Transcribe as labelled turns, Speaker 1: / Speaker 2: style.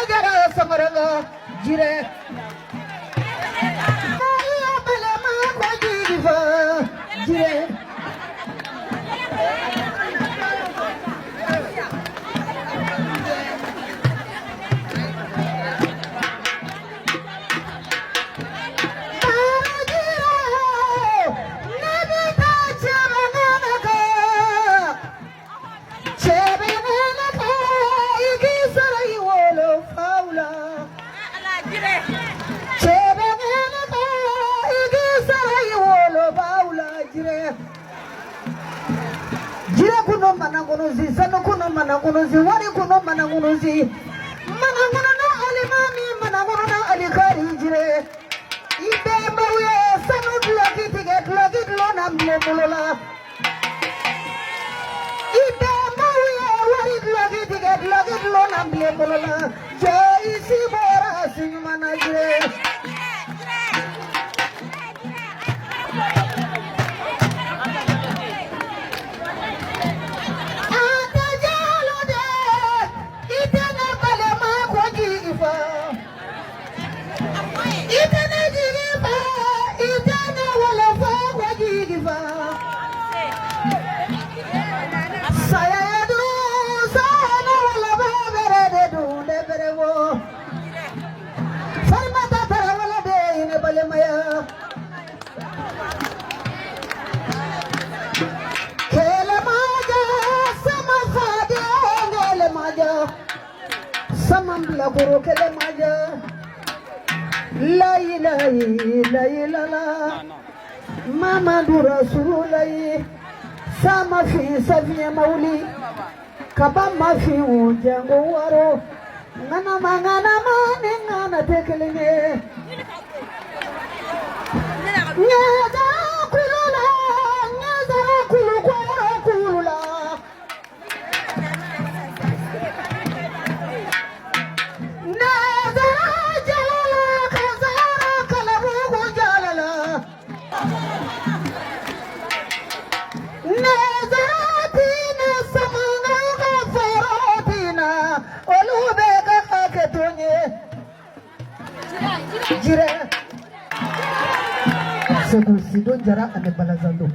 Speaker 1: gara samaranga jire bale ma ko jifa jire manangunuzi sanu kuno manangunuzi wari kuno manangunuzi manangunu na alimami manangunu na alikari jire ibe mawye sanu dlogit lo namle mulola ibe mawye wari dlogit lo namle mulola jai si bora sing manajre samambla guru kele maja la ilaha illallah Muhammadu Rasulullah sama fi safiya mauli kabama fi ujango waro ngana mangana mane ngana tekelenye nyaza kulula nyaza kulu kwaro kulula jire sedul sidon jara ane balazando